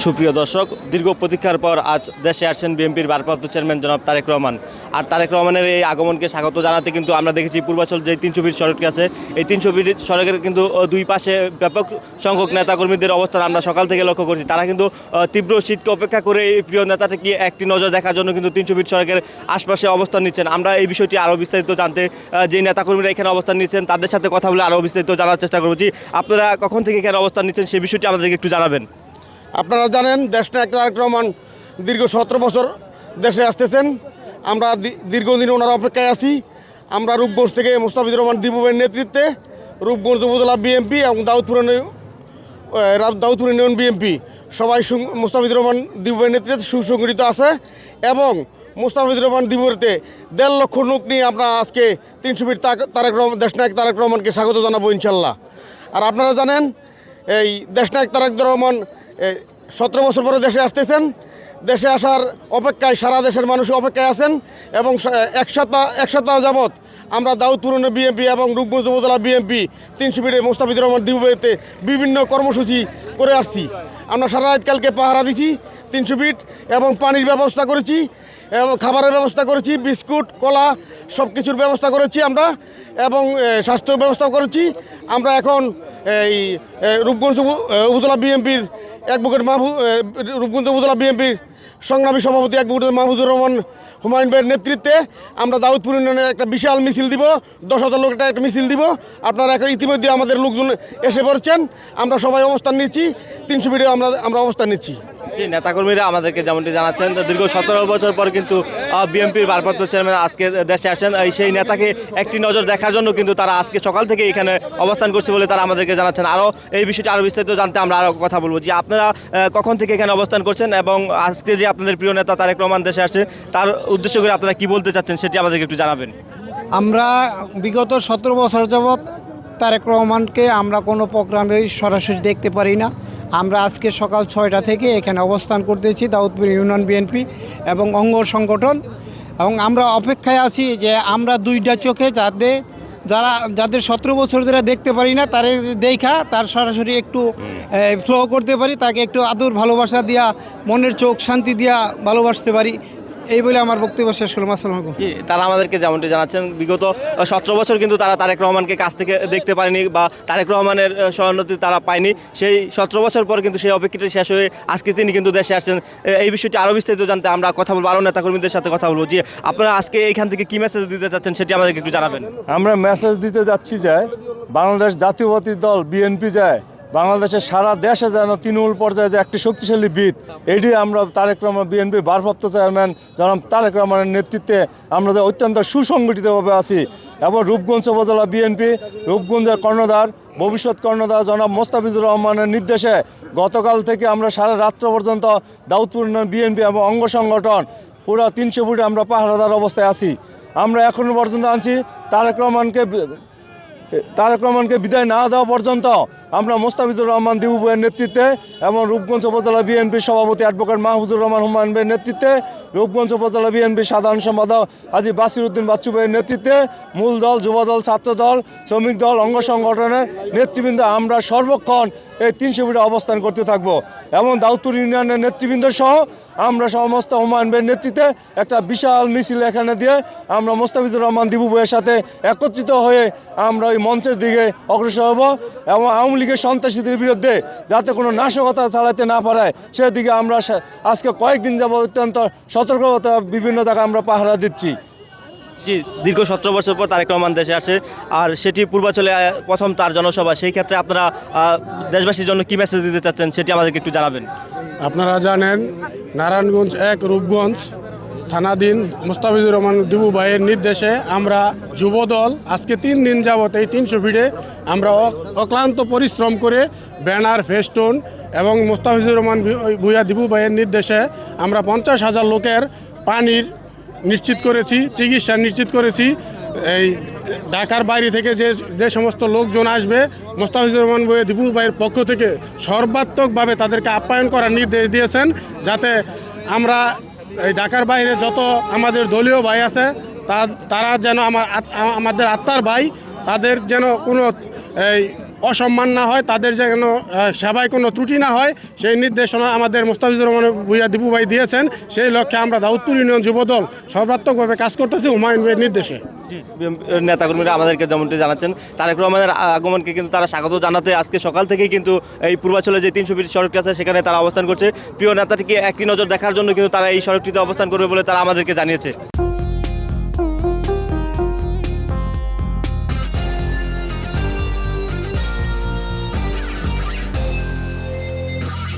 সুপ্রিয় দর্শক, দীর্ঘ প্রতীক্ষার পর আজ দেশে আসছেন বিএনপির ভারপ্রাপ্ত চেয়ারম্যান জনাব তারেক রহমান। আর তারেক রহমানের এই আগমনকে স্বাগত জানাতে কিন্তু আমরা দেখেছি পূর্বাচল যে 300 ফিট সড়কটি আছে, এই 300 ফিট সড়কের কিন্তু দুই পাশে ব্যাপক সংখ্যক নেতাকর্মীদের অবস্থান আমরা সকাল থেকে লক্ষ্য করছি। তারা কিন্তু তীব্র শীতকে অপেক্ষা করে এই প্রিয় নেতাটাকে একটি নজর দেখার জন্য কিন্তু 300 ফিট সড়কের আশপাশে অবস্থান নিচ্ছেন। আমরা এই বিষয়টি আরও বিস্তারিত জানতে যে নেতাকর্মীরা এখানে অবস্থান নিচ্ছেন তাদের সাথে কথা বলে আরও বিস্তারিত জানার চেষ্টা করছি। আপনারা কখন থেকে এখানে অবস্থান নিচ্ছেন সেই বিষয়টি আমাদেরকে একটু জানাবেন। আপনারা জানেন দেশনায়ক তারেক রহমান দীর্ঘ 17 বছর দেশে আসতেছেন। আমরা দীর্ঘদিন ওনার অপেক্ষায় আছি। আমরা রূপগঞ্জ থেকে মোস্তাফিজুর রহমান দিবুবের নেতৃত্বে রূপগঞ্জ উপজেলা বিএনপি এবং দাউদপুর ইউনিয়ন বিএনপি সবাই মোস্তাফিজুর রহমান দিবুবের নেতৃত্বে সুসংগঠিত আছে এবং মোস্তাফিজুর রহমান দিবুতে 1.5 লক্ষ লোক নিয়ে আমরা আজকে 300 ফিট দেশনায়ক তারেক রহমানকে স্বাগত জানাবো ইনশাল্লাহ। আর আপনারা জানেন এই দেশনায়ক তারেক রহমান 17 বছর পরে দেশে আসতেছেন। দেশে আসার অপেক্ষায় সারা দেশের মানুষ অপেক্ষায় আছেন এবং এক সপ্তাহ যাবৎ আমরা দাউদপুর বিএনপি এবং রূপগঞ্জ উপজেলা বিএনপি 300 ফিটে মোস্তাফিজুর রহমান দিবুতে বিভিন্ন কর্মসূচি করে আসছি। আমরা সারা রাত কালকে পাহারা দিছি 300 ফিট এবং পানির ব্যবস্থা করেছি এবং খাবারের ব্যবস্থা করেছি, বিস্কুট কলা সব কিছুর ব্যবস্থা করেছি আমরা এবং স্বাস্থ্য ব্যবস্থা করেছি। আমরা এখন এই রূপগঞ্জ উপজেলা বিএনপির অ্যাডভোকেট রূপগঞ্জ উপজেলা বিএনপির সংগ্রামী সভাপতি অ্যাডভোকেট মাহমুদুর রহমান হুমায়ুন ভাইয়ের নেতৃত্বে আমরা দাউদপুর ইউনিয়নে একটা বিশাল মিছিল দিব, 10,000 লোক একটা মিছিল দিব। আপনারা এখন ইতিমধ্যে আমাদের লোকজন এসে পড়ছেন। আমরা সবাই অবস্থান নিচ্ছি, 300 ফিটে আমরা অবস্থান নিচ্ছি। যে নেতাকর্মীরা আমাদেরকে যেমনটি জানাচ্ছেন দীর্ঘ 17 বছর পর কিন্তু বিএনপির ভারপ্রাপ্ত চেয়ারম্যান আজকে দেশে আসেন। সেই নেতাকে একটি নজর দেখার জন্য কিন্তু তারা আজকে সকাল থেকে এখানে অবস্থান করছে বলে তারা আমাদেরকে জানাচ্ছেন। আরও এই বিষয়টি আরও বিস্তারিত জানতে আমরা আরও কথা বলবো যে আপনারা কখন থেকে এখানে অবস্থান করছেন এবং আজকে যে আপনাদের প্রিয় নেতা তারেক রহমান দেশে আসছে তার উদ্দেশ্য করে আপনারা কি বলতে চাচ্ছেন সেটি আমাদেরকে একটু জানাবেন। আমরা বিগত 17 বছর যাবৎ তারেক রহমানকে আমরা কোনো প্রোগ্রামে সরাসরি দেখতে পারি না। আমরা আজকে সকাল 6টা থেকে এখানে অবস্থান করতেছি দাউদপুর ইউনিয়ন বিএনপি এবং অঙ্গ সংগঠন, এবং আমরা অপেক্ষায় আছি যে আমরা দুইটা চোখে যাদের 17 বছর ধরে দেখতে পারি না তার দেখা তার সরাসরি একটু ফ্লো করতে পারি, তাকে একটু আদর ভালোবাসা দিয়া মনের চোখ শান্তি দিয়া ভালোবাসতে পারি, এই বলে আমার বক্তব্য শেষ করলাম। আসসালামু আলাইকুম। জি, তারা আমাদেরকে যেমনটি জানাচ্ছেন বিগত 17 বছর কিন্তু তারা তারেক রহমানকে কাছ থেকে দেখতে পারেনি বা তারেক রহমানের সহানুভূতি তারা পায়নি। সেই 17 বছর পর কিন্তু সেই অপেক্ষাটি শেষ হয়ে আজকে তিনি কিন্তু দেশে আসছেন। এই বিষয়টি আরও বিস্তারিত জানতে আমরা কথা বলবো, আরও নেতাকর্মীদের সাথে কথা বলবো। যে আপনারা আজকে এইখান থেকে কী মেসেজ দিতে চাচ্ছেন সেটি আমাদেরকে একটু জানাবেন। আমরা মেসেজ দিতে যাচ্ছি যে বাংলাদেশ জাতীয়তাবাদী দল বিএনপি যায় বাংলাদেশের সারা দেশে যেন তৃণমূল পর্যায়ে যে একটি শক্তিশালী ভিত, এটি আমরা তারেক রহমান বিএনপির ভারপ্রাপ্ত চেয়ারম্যান জনাব তারেক রহমানের নেতৃত্বে আমরা যে অত্যন্ত সুসংগঠিতভাবে আছি এবং রূপগঞ্জ উপজেলা বিএনপি রূপগঞ্জের কর্ণধার ভবিষ্যৎ কর্ণধার জনাব মোস্তাফিজুর রহমানের নির্দেশে গতকাল থেকে আমরা সারা রাত্র পর্যন্ত দাউদপুর বিএনপি এবং অঙ্গ সংগঠন পুরো 300 ফুটে আমরা পাহারাদার অবস্থায় আছি। আমরা এখনও পর্যন্ত আছি তারেক রহমানকে বিদায় না দেওয়া পর্যন্ত আমরা মোস্তাফিজুর রহমান দিবু ভাইয়ের নেতৃত্বে এবং রূপগঞ্জ উপজেলা বিএনপির সভাপতি অ্যাডভোকেট মাহমুদুর রহমান হুমায়ুন ভাইয়ের নেতৃত্বে রূপগঞ্জ উপজেলা বিএনপির সাধারণ সম্পাদক হাজী বাসিরউদ্দিন বাচ্চু ভাইয়ের নেতৃত্বে মূল দল, যুবদল, ছাত্রদল, শ্রমিক দল, অঙ্গ সংগঠনের নেতৃবৃন্দ আমরা সর্বক্ষণ এই 300 ফিটে অবস্থান করতে থাকব এবং দাউদপুর ইউনিয়নের নেতৃবৃন্দ সহ আমরা সমস্ত হুমায়ুন ভাইয়ের নেতৃত্বে একটা বিশাল মিছিল এখানে দিয়ে আমরা মোস্তাফিজুর রহমান দিবু ভাইয়ের সাথে একত্রিত হয়ে আমরা ওই মঞ্চের দিকে অগ্রসর হব এবং আওয়ামী লীগের সন্ত্রাসীদের বিরুদ্ধে যাতে কোনো নাশকতা চালাতে না পারে সেদিকে আমরা আজকে কয়েকদিন যাবত অত্যন্ত সতর্কতা বিভিন্ন জায়গায় আমরা পাহারা দিচ্ছি। জি, দীর্ঘ 17 বছর পর তারেক রহমান দেশে আসে আর সেটি পূর্বাচলে প্রথম তার জনসভা। সেই ক্ষেত্রে আপনারা দেশবাসীর জন্য কী মেসেজ দিতে চাচ্ছেন সেটি আমাদেরকে একটু জানাবেন। আপনারা জানেন নারায়ণগঞ্জ 1 রূপগঞ্জ থানাধীন মোস্তাফিজুর রহমান দিবু ভাইয়ের নির্দেশে আমরা যুবদল আজকে 3 দিন যাবত এই 300 ফিটে আমরা অক্লান্ত পরিশ্রম করে ব্যানার, ফেস্টুন এবং মোস্তাফিজুর রহমান ভূঁইয়া দিবু ভাইয়ের নির্দেশে আমরা 50,000 লোকের পানির নিশ্চিত করেছি, চিকিৎসা নিশ্চিত করেছি। এই ঢাকার বাইরে থেকে যে সমস্ত লোকজন আসবে মোস্তাফিজুর রহমান দিবু ভাইয়ের পক্ষ থেকে সর্বাত্মকভাবে তাদেরকে আপ্যায়ন করার নির্দেশ দিয়েছেন, যাতে আমরা এই ঢাকার বাইরে যত আমাদের দলীয় ভাই আছে তারা যেন আমাদের আত্মার ভাই, তাদের যেন কোনো এই অসম্মান না হয়, তাদের যেন সেবায় কোনো ত্রুটি না হয়, সেই নির্দেশনা আমাদের মোস্তাফিজুর রহমান ভূঁইয়া দীপু ভাই দিয়েছেন। সেই লক্ষ্যে আমরা দাউদপুর ইউনিয়ন যুবদল সর্বাত্মকভাবে কাজ করতেছি হুমায়ুন ভাইয়ের নির্দেশে। নেতাকর্মীরা আমাদেরকে যেমনটি জানাচ্ছেন, তারেক রহমানের আগমনকে কিন্তু তারা স্বাগত জানাতে আজকে সকাল থেকেই কিন্তু এই পূর্বাঞ্চলে যে 300 ফিট সড়কটি আছে সেখানে তারা অবস্থান করছে। প্রিয় নেতাটিকে একটি নজর দেখার জন্য কিন্তু তারা এই সড়কটিতে অবস্থান করবে বলে তারা আমাদেরকে জানিয়েছে।